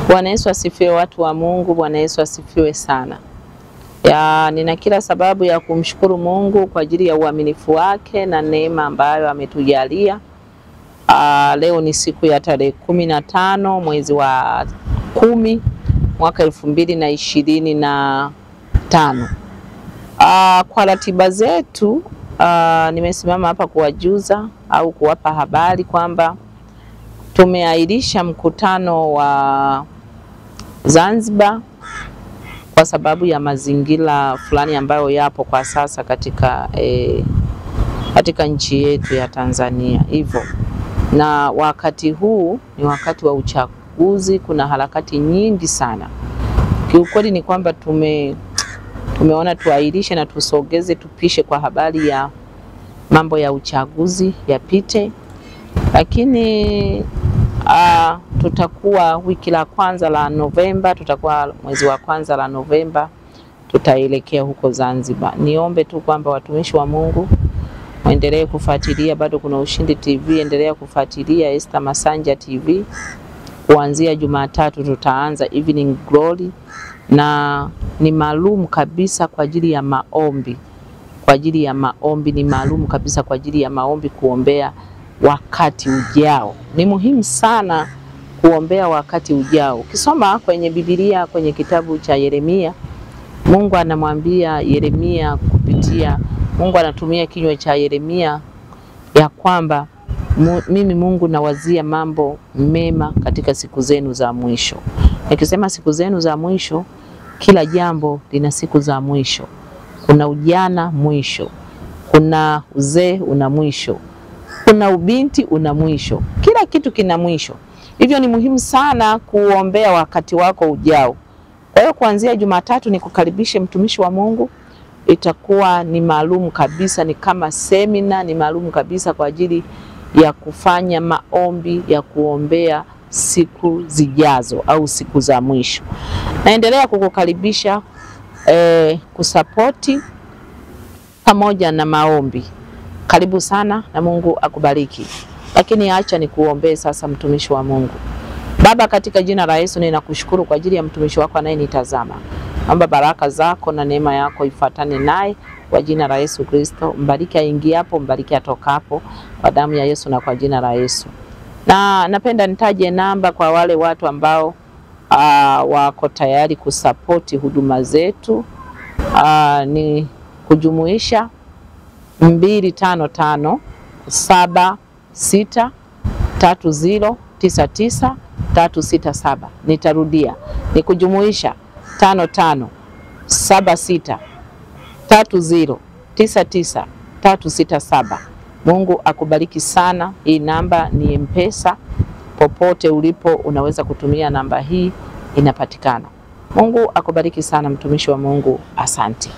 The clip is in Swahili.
Bwana Yesu asifiwe, watu wa Mungu. Bwana Yesu asifiwe sana. Nina kila sababu ya kumshukuru Mungu kwa ajili ya uaminifu wake na neema ambayo ametujalia. Leo ni siku ya tarehe 15 mwezi wa 10 mwaka 2025. Kwa ratiba zetu nimesimama hapa kuwajuza au kuwapa habari kwamba tumeahirisha mkutano wa Zanzibar kwa sababu ya mazingira fulani ambayo yapo kwa sasa katika nchi yetu ya Tanzania. Hivyo na wakati huu ni wakati wa uchaguzi, kuna harakati nyingi sana. Kiukweli ni kwamba tumeona tuahirishe na tusogeze, tupishe kwa habari ya mambo ya uchaguzi yapite, lakini tutakuwa wiki la kwanza la Novemba, tutakuwa mwezi wa kwanza la Novemba tutaelekea huko Zanzibar. Niombe tu kwamba watumishi wa Mungu muendelee kufuatilia, bado kuna Ushindi TV, endelea kufuatilia Esther Masanja TV. Kuanzia Jumatatu tutaanza Evening Glory, na ni maalum kabisa kwa ajili ya maombi. Kwa ajili ya maombi, ni maalum kabisa kwa ajili ya maombi, kuombea wakati ujao. Ni muhimu sana kuombea wakati ujao. Ukisoma kwenye Biblia, kwenye kitabu cha Yeremia, Mungu anamwambia Yeremia kupitia, Mungu anatumia kinywa cha Yeremia ya kwamba mimi Mungu nawazia mambo mema katika siku zenu za mwisho. Nikisema siku zenu za mwisho, kila jambo lina siku za mwisho. Kuna ujana mwisho, kuna uzee una mwisho, kuna ubinti una mwisho, kila kitu kina mwisho. Hivyo ni muhimu sana kuombea wakati wako ujao. Kwa hiyo kuanzia Jumatatu nikukaribishe mtumishi wa Mungu, itakuwa ni maalum kabisa, ni kama semina, ni maalum kabisa kwa ajili ya kufanya maombi ya kuombea siku zijazo au siku za mwisho. Naendelea kukukaribisha kusapoti pamoja na maombi. Karibu sana na Mungu akubariki. Lakini acha ni kuombee sasa, mtumishi wa Mungu. Baba, katika jina la Yesu ninakushukuru kwa ajili ya mtumishi wako anayenitazama. Naomba baraka zako na neema yako ifuatane naye kwa jina la Yesu Kristo. Mbariki aingiapo, mbariki atokapo, kwa damu ya Yesu na kwa jina la Yesu. Na napenda nitaje namba kwa wale watu ambao wako tayari kusapoti huduma zetu. Ni kujumuisha 255 76 30 99 367. Nitarudia, ni kujumuisha 55 76 30 99 367. Mungu akubariki sana. Hii namba ni M-Pesa. Popote ulipo unaweza kutumia namba hii, inapatikana. Mungu akubariki sana mtumishi wa Mungu. Asante.